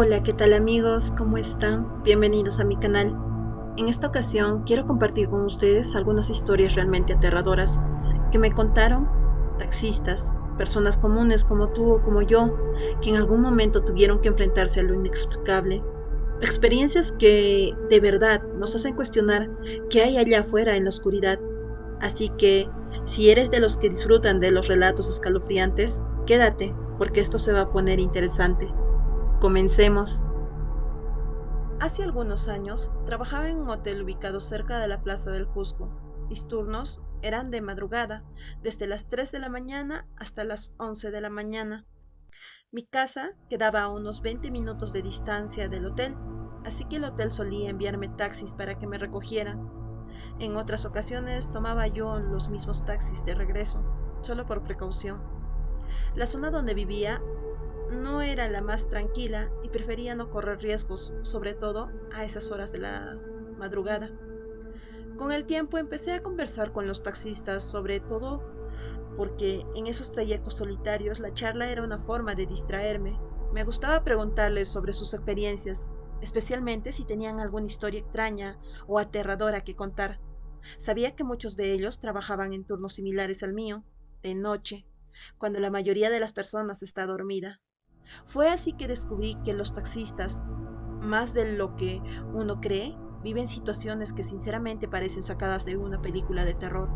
Hola, ¿qué tal amigos? ¿Cómo están? Bienvenidos a mi canal. En esta ocasión quiero compartir con ustedes algunas historias realmente aterradoras que me contaron taxistas, personas comunes como tú o como yo, que en algún momento tuvieron que enfrentarse a lo inexplicable. Experiencias que de verdad nos hacen cuestionar qué hay allá afuera en la oscuridad. Así que, si eres de los que disfrutan de los relatos escalofriantes, quédate, porque esto se va a poner interesante. Comencemos. Hace algunos años trabajaba en un hotel ubicado cerca de la Plaza del Cusco. Mis turnos eran de madrugada, desde las 3 de la mañana hasta las 11 de la mañana. Mi casa quedaba a unos 20 minutos de distancia del hotel, así que el hotel solía enviarme taxis para que me recogieran. En otras ocasiones tomaba yo los mismos taxis de regreso, solo por precaución. La zona donde vivía no era la más tranquila y prefería no correr riesgos, sobre todo a esas horas de la madrugada. Con el tiempo empecé a conversar con los taxistas, sobre todo porque en esos trayectos solitarios la charla era una forma de distraerme. Me gustaba preguntarles sobre sus experiencias, especialmente si tenían alguna historia extraña o aterradora que contar. Sabía que muchos de ellos trabajaban en turnos similares al mío, de noche, cuando la mayoría de las personas está dormida. Fue así que descubrí que los taxistas, más de lo que uno cree, viven situaciones que sinceramente parecen sacadas de una película de terror.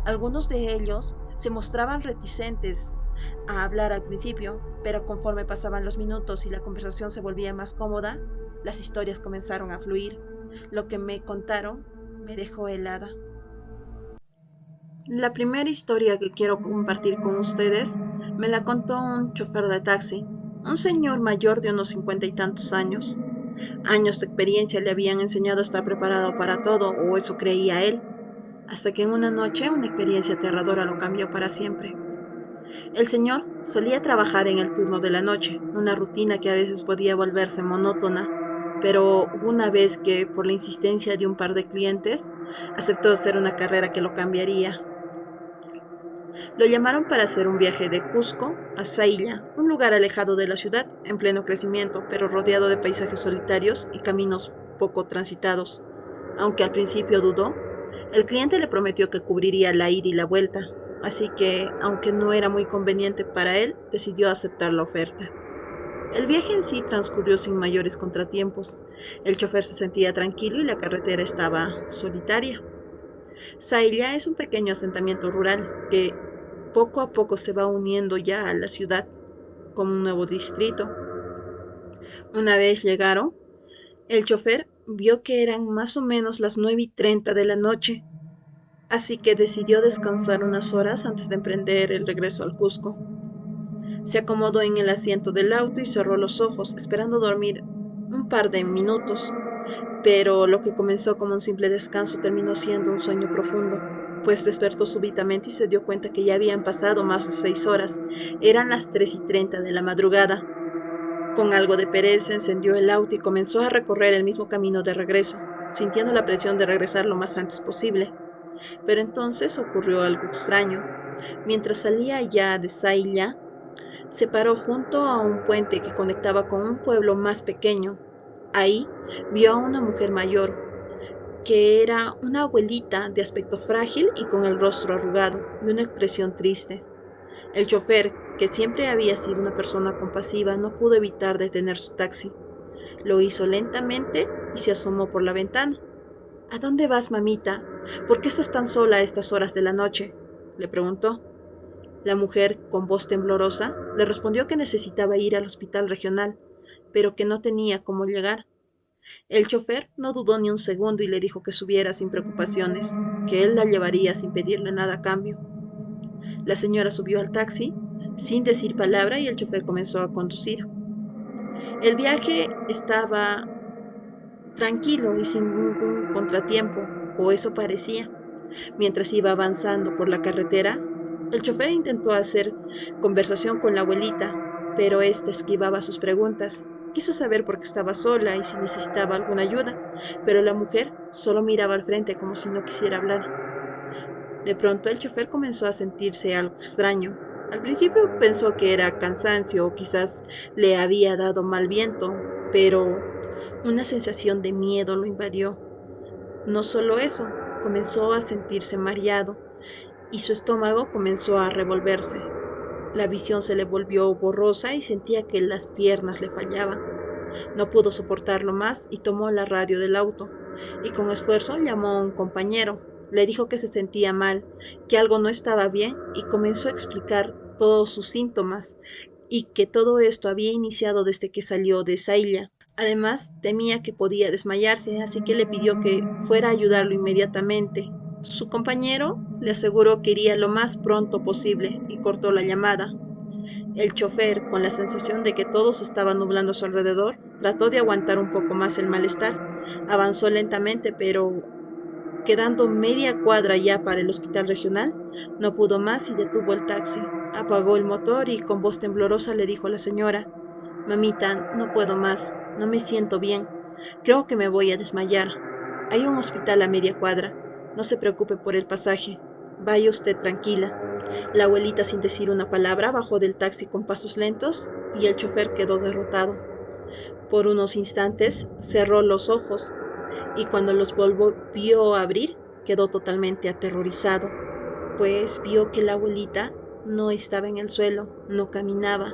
Algunos de ellos se mostraban reticentes a hablar al principio, pero conforme pasaban los minutos y la conversación se volvía más cómoda, las historias comenzaron a fluir. Lo que me contaron me dejó helada. La primera historia que quiero compartir con ustedes me la contó un chofer de taxi, un señor mayor de unos 50 y tantos años. Años de experiencia le habían enseñado a estar preparado para todo, o eso creía él, hasta que en una noche una experiencia aterradora lo cambió para siempre. El señor solía trabajar en el turno de la noche, una rutina que a veces podía volverse monótona, pero hubo una vez que, por la insistencia de un par de clientes, aceptó hacer una carrera que lo cambiaría. Lo llamaron para hacer un viaje de Cusco a Sailla, un lugar alejado de la ciudad, en pleno crecimiento, pero rodeado de paisajes solitarios y caminos poco transitados. Aunque al principio dudó, el cliente le prometió que cubriría la ida y la vuelta, así que, aunque no era muy conveniente para él, decidió aceptar la oferta. El viaje en sí transcurrió sin mayores contratiempos. El chofer se sentía tranquilo y la carretera estaba solitaria. Sailla es un pequeño asentamiento rural que poco a poco se va uniendo ya a la ciudad como un nuevo distrito. Una vez llegaron, el chofer vio que eran más o menos las 9:30 de la noche, así que decidió descansar unas horas antes de emprender el regreso al Cusco. Se acomodó en el asiento del auto y cerró los ojos, esperando dormir un par de minutos, pero lo que comenzó como un simple descanso terminó siendo un sueño profundo, pues despertó súbitamente y se dio cuenta que ya habían pasado más de 6 horas. Eran las 3:30 de la madrugada. Con algo de pereza encendió el auto y comenzó a recorrer el mismo camino de regreso, sintiendo la presión de regresar lo más antes posible. Pero entonces ocurrió algo extraño. Mientras salía ya de Sailla, se paró junto a un puente que conectaba con un pueblo más pequeño. Ahí vio a una mujer mayor, que era una abuelita de aspecto frágil y con el rostro arrugado y una expresión triste. El chofer, que siempre había sido una persona compasiva, no pudo evitar detener su taxi. Lo hizo lentamente y se asomó por la ventana. ¿A dónde vas, mamita? ¿Por qué estás tan sola a estas horas de la noche?, le preguntó. La mujer, con voz temblorosa, le respondió que necesitaba ir al hospital regional, pero que no tenía cómo llegar. El chofer no dudó ni un segundo y le dijo que subiera sin preocupaciones, que él la llevaría sin pedirle nada a cambio. La señora subió al taxi sin decir palabra y el chofer comenzó a conducir. El viaje estaba tranquilo y sin ningún contratiempo, o eso parecía. Mientras iba avanzando por la carretera, el chofer intentó hacer conversación con la abuelita, pero ésta esquivaba sus preguntas. Quiso saber por qué estaba sola y si necesitaba alguna ayuda, pero la mujer solo miraba al frente como si no quisiera hablar. De pronto el chofer comenzó a sentirse algo extraño. Al principio pensó que era cansancio o quizás le había dado mal viento, pero una sensación de miedo lo invadió. No solo eso, comenzó a sentirse mareado y su estómago comenzó a revolverse. La visión se le volvió borrosa y sentía que las piernas le fallaban. No pudo soportarlo más y tomó la radio del auto y con esfuerzo llamó a un compañero. Le dijo que se sentía mal, que algo no estaba bien y comenzó a explicar todos sus síntomas y que todo esto había iniciado desde que salió de Sailla. Además, temía que podía desmayarse, así que le pidió que fuera a ayudarlo inmediatamente. Su compañero le aseguró que iría lo más pronto posible y cortó la llamada. El chofer, con la sensación de que todo se estaba nublando a su alrededor, trató de aguantar un poco más el malestar. Avanzó lentamente, pero quedando media cuadra ya para el hospital regional, no pudo más y detuvo el taxi. Apagó el motor y con voz temblorosa le dijo a la señora: Mamita, no puedo más, no me siento bien. Creo que me voy a desmayar. Hay un hospital a media cuadra. No se preocupe por el pasaje. Vaya usted tranquila. La abuelita, sin decir una palabra, bajó del taxi con pasos lentos y el chofer quedó derrotado. Por unos instantes cerró los ojos y cuando los volvió a abrir quedó totalmente aterrorizado, pues vio que la abuelita no estaba en el suelo, no caminaba.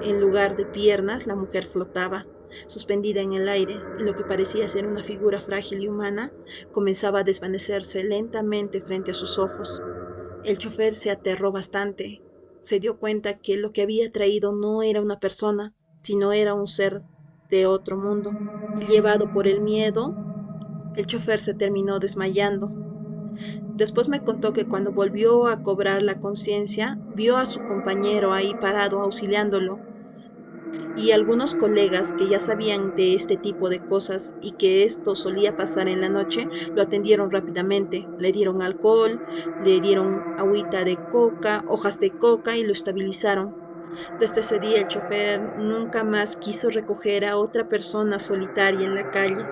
En lugar de piernas, la mujer flotaba, suspendida en el aire, y lo que parecía ser una figura frágil y humana comenzaba a desvanecerse lentamente frente a sus ojos. El chofer se aterró bastante. Se dio cuenta que lo que había traído no era una persona, sino era un ser de otro mundo. Llevado por el miedo, el chofer se terminó desmayando. Después me contó que cuando volvió a cobrar la conciencia, vio a su compañero ahí parado auxiliándolo y algunos colegas que ya sabían de este tipo de cosas y que esto solía pasar en la noche, lo atendieron rápidamente. Le dieron alcohol, le dieron agüita de coca, hojas de coca y lo estabilizaron. Desde ese día el chofer nunca más quiso recoger a otra persona solitaria en la calle,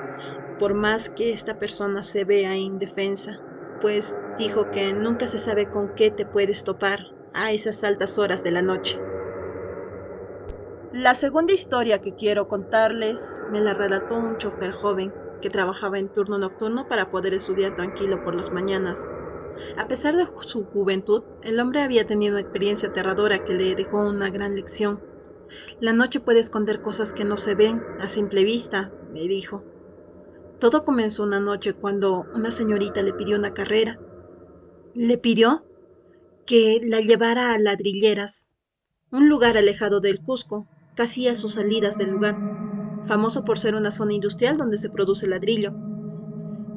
por más que esta persona se vea indefensa, pues dijo que nunca se sabe con qué te puedes topar a esas altas horas de la noche. La segunda historia que quiero contarles me la relató un chofer joven que trabajaba en turno nocturno para poder estudiar tranquilo por las mañanas. A pesar de su juventud, el hombre había tenido una experiencia aterradora que le dejó una gran lección. La noche puede esconder cosas que no se ven a simple vista, me dijo. Todo comenzó una noche cuando una señorita le pidió una carrera. Le pidió que la llevara a Ladrilleras, un lugar alejado del Cusco, casi a sus salidas del lugar, famoso por ser una zona industrial donde se produce ladrillo.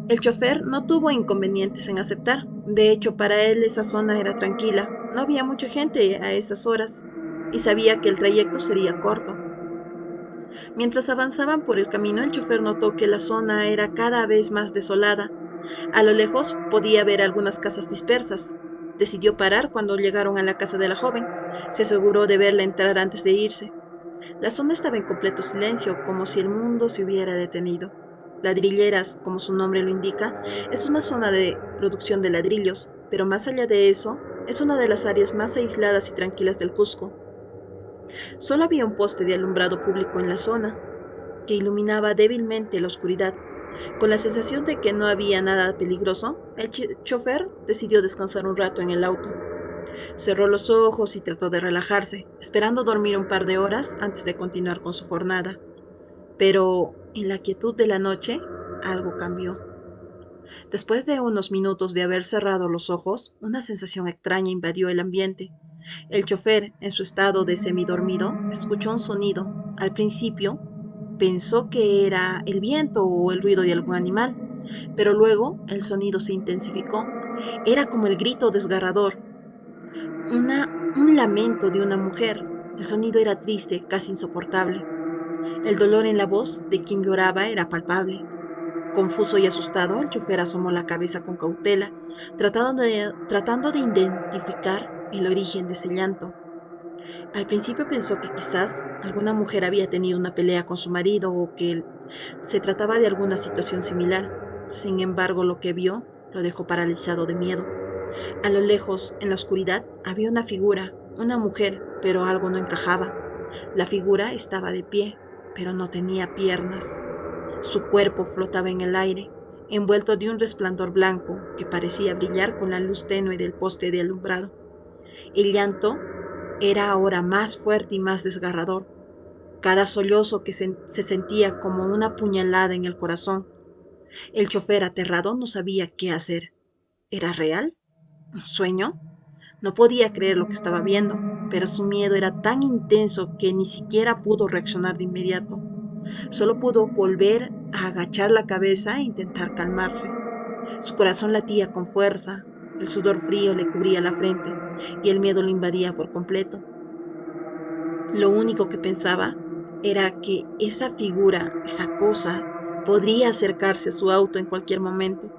El chofer no tuvo inconvenientes en aceptar. De hecho, para él esa zona era tranquila. No había mucha gente a esas horas y sabía que el trayecto sería corto. Mientras avanzaban por el camino, el chofer notó que la zona era cada vez más desolada. A lo lejos podía ver algunas casas dispersas. Decidió parar cuando llegaron a la casa de la joven. Se aseguró de verla entrar antes de irse. La zona estaba en completo silencio, como si el mundo se hubiera detenido. Ladrilleras, como su nombre lo indica, es una zona de producción de ladrillos, pero más allá de eso, es una de las áreas más aisladas y tranquilas del Cusco. Solo había un poste de alumbrado público en la zona, que iluminaba débilmente la oscuridad. Con la sensación de que no había nada peligroso, el chofer decidió descansar un rato en el auto. Cerró los ojos y trató de relajarse, esperando dormir un par de horas antes de continuar con su jornada. Pero en la quietud de la noche, algo cambió. Después de unos minutos de haber cerrado los ojos, una sensación extraña invadió el ambiente. El chofer, en su estado de semidormido, escuchó un sonido. Al principio, pensó que era el viento o el ruido de algún animal, pero luego el sonido se intensificó. Era como el grito desgarrador, un lamento de una mujer. El sonido era triste, casi insoportable. El dolor en la voz de quien lloraba era palpable. Confuso y asustado, el chofer asomó la cabeza con cautela, tratando de identificar el origen de ese llanto. Al principio pensó que quizás alguna mujer había tenido una pelea con su marido o que se trataba de alguna situación similar. Sin embargo, lo que vio lo dejó paralizado de miedo. A lo lejos, en la oscuridad, había una figura, una mujer, pero algo no encajaba. La figura estaba de pie, pero no tenía piernas. Su cuerpo flotaba en el aire, envuelto de un resplandor blanco que parecía brillar con la luz tenue del poste de alumbrado. El llanto era ahora más fuerte y más desgarrador. Cada sollozo que se sentía como una puñalada en el corazón. El chofer, aterrado, no sabía qué hacer. ¿Era real? ¿Un sueño? No podía creer lo que estaba viendo, pero su miedo era tan intenso que ni siquiera pudo reaccionar de inmediato. Solo pudo volver a agachar la cabeza e intentar calmarse. Su corazón latía con fuerza, el sudor frío le cubría la frente y el miedo lo invadía por completo. Lo único que pensaba era que esa figura, esa cosa, podría acercarse a su auto en cualquier momento.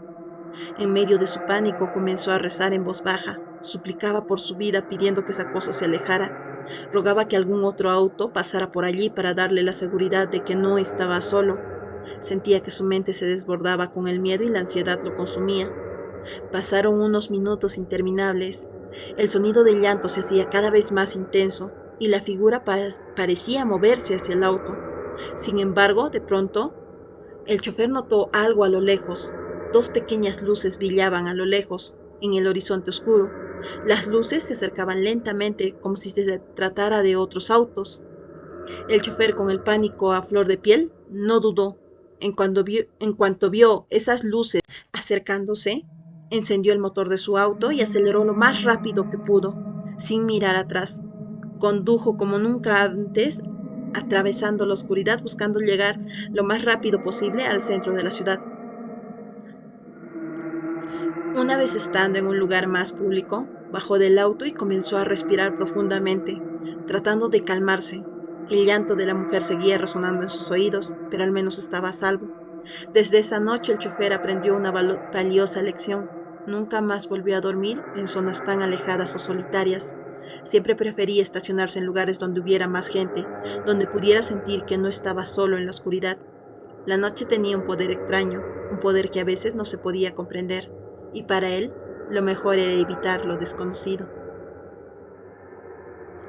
En medio de su pánico comenzó a rezar en voz baja, suplicaba por su vida pidiendo que esa cosa se alejara, rogaba que algún otro auto pasara por allí para darle la seguridad de que no estaba solo. Sentía que su mente se desbordaba con el miedo y la ansiedad lo consumía. Pasaron unos minutos interminables. El sonido del llanto se hacía cada vez más intenso y la figura parecía moverse hacia el auto. Sin embargo, de pronto, el chofer notó algo a lo lejos. Dos pequeñas luces brillaban a lo lejos, en el horizonte oscuro. Las luces se acercaban lentamente, como si se tratara de otros autos. El chofer, con el pánico a flor de piel, no dudó. En cuanto vio esas luces acercándose, encendió el motor de su auto y aceleró lo más rápido que pudo, sin mirar atrás. Condujo como nunca antes, atravesando la oscuridad, buscando llegar lo más rápido posible al centro de la ciudad. Una vez estando en un lugar más público, bajó del auto y comenzó a respirar profundamente, tratando de calmarse. El llanto de la mujer seguía resonando en sus oídos, pero al menos estaba a salvo. Desde esa noche el chofer aprendió una valiosa lección. Nunca más volvió a dormir en zonas tan alejadas o solitarias. Siempre prefería estacionarse en lugares donde hubiera más gente, donde pudiera sentir que no estaba solo en la oscuridad. La noche tenía un poder extraño, un poder que a veces no se podía comprender, y para él lo mejor era evitar lo desconocido.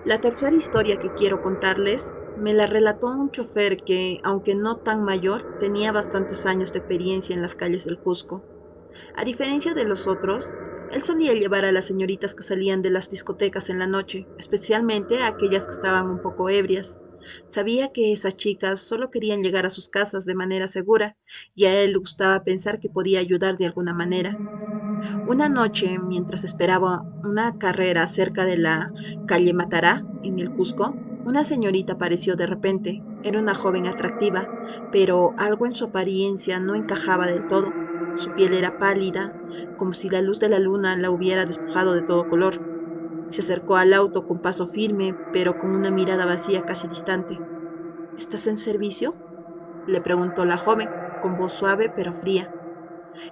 La tercera historia que quiero contarles me la relató un chofer que, aunque no tan mayor, tenía bastantes años de experiencia en las calles del Cusco. A diferencia de los otros, él solía llevar a las señoritas que salían de las discotecas en la noche, especialmente a aquellas que estaban un poco ebrias. Sabía que esas chicas solo querían llegar a sus casas de manera segura, y a él le gustaba pensar que podía ayudar de alguna manera. Una noche, mientras esperaba una carrera cerca de la calle Matará, en el Cusco, una señorita apareció de repente. Era una joven atractiva, pero algo en su apariencia no encajaba del todo. Su piel era pálida, como si la luz de la luna la hubiera despojado de todo color. Se acercó al auto con paso firme, pero con una mirada vacía casi distante. ¿Estás en servicio?, le preguntó la joven, con voz suave pero fría.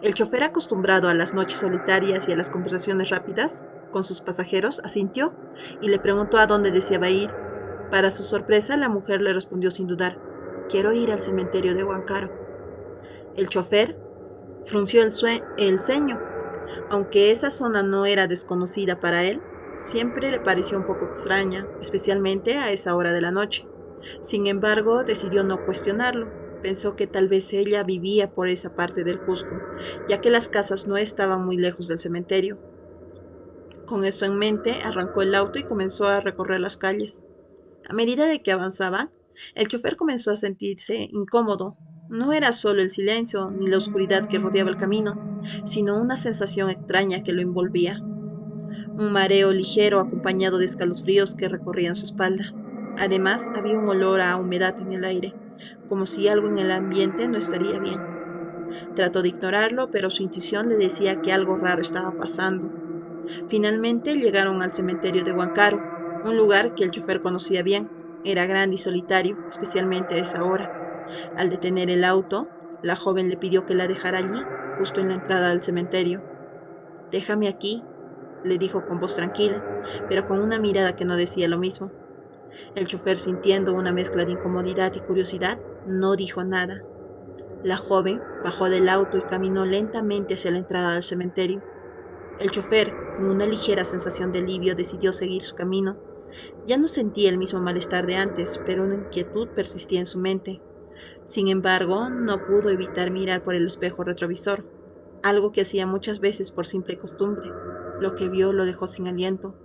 El chofer, acostumbrado a las noches solitarias y a las conversaciones rápidas con sus pasajeros, asintió y le preguntó a dónde deseaba ir. Para su sorpresa, la mujer le respondió sin dudar: quiero ir al cementerio de Huancara. El chofer frunció el ceño. Aunque esa zona no era desconocida para él, siempre le pareció un poco extraña, especialmente a esa hora de la noche. Sin embargo, decidió no cuestionarlo. Pensó que tal vez ella vivía por esa parte del Cusco, ya que las casas no estaban muy lejos del cementerio. Con eso en mente, arrancó el auto y comenzó a recorrer las calles. A medida de que avanzaba, el chofer comenzó a sentirse incómodo. No era solo el silencio ni la oscuridad que rodeaba el camino, sino una sensación extraña que lo envolvía. Un mareo ligero acompañado de escalofríos que recorrían su espalda. Además, había un olor a humedad en el aire, como si algo en el ambiente no estaría bien. Trató de ignorarlo, pero su intuición le decía que algo raro estaba pasando. Finalmente llegaron al cementerio de Huancara, un lugar que el chofer conocía bien. Era grande y solitario, especialmente a esa hora. Al detener el auto, la joven le pidió que la dejara allí, justo en la entrada del cementerio. Déjame aquí, le dijo con voz tranquila, pero con una mirada que no decía lo mismo. El chofer, sintiendo una mezcla de incomodidad y curiosidad, no dijo nada. La joven bajó del auto y caminó lentamente hacia la entrada del cementerio. El chofer, con una ligera sensación de alivio, decidió seguir su camino. Ya no sentía el mismo malestar de antes, pero una inquietud persistía en su mente. Sin embargo, no pudo evitar mirar por el espejo retrovisor, algo que hacía muchas veces por simple costumbre. Lo que vio lo dejó sin aliento.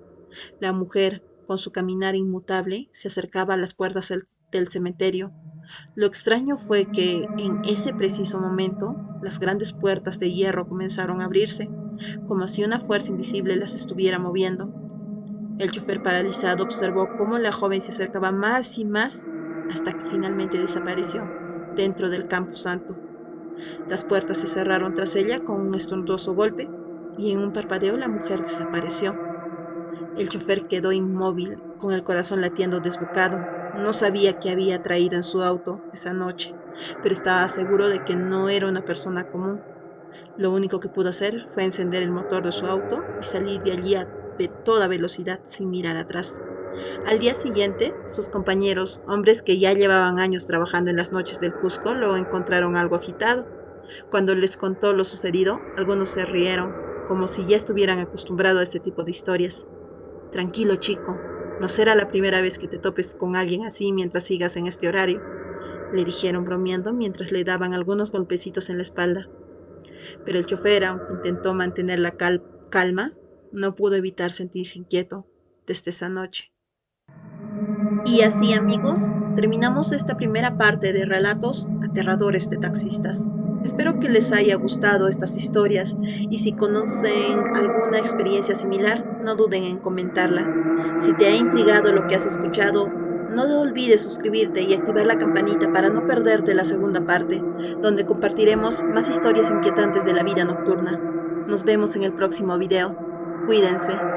La mujer, con su caminar inmutable, se acercaba a las puertas del cementerio. Lo extraño fue que, en ese preciso momento, las grandes puertas de hierro comenzaron a abrirse, como si una fuerza invisible las estuviera moviendo. El chofer paralizado observó cómo la joven se acercaba más y más hasta que finalmente desapareció dentro del camposanto. Las puertas se cerraron tras ella con un estruendoso golpe y en un parpadeo la mujer desapareció. El chofer quedó inmóvil, con el corazón latiendo desbocado. No sabía qué había traído en su auto esa noche, pero estaba seguro de que no era una persona común. Lo único que pudo hacer fue encender el motor de su auto y salir de allí a toda velocidad sin mirar atrás. Al día siguiente, sus compañeros, hombres que ya llevaban años trabajando en las noches del Cusco, lo encontraron algo agitado. Cuando les contó lo sucedido, algunos se rieron, como si ya estuvieran acostumbrados a este tipo de historias. Tranquilo, chico, no será la primera vez que te topes con alguien así mientras sigas en este horario, le dijeron bromeando mientras le daban algunos golpecitos en la espalda. Pero el chofer, aunque intentó mantener la calma, no pudo evitar sentirse inquieto desde esa noche. Y así, amigos, terminamos esta primera parte de relatos aterradores de taxistas. Espero que les haya gustado estas historias y si conocen alguna experiencia similar, no duden en comentarla. Si te ha intrigado lo que has escuchado, no olvides suscribirte y activar la campanita para no perderte la segunda parte, donde compartiremos más historias inquietantes de la vida nocturna. Nos vemos en el próximo video. Cuídense.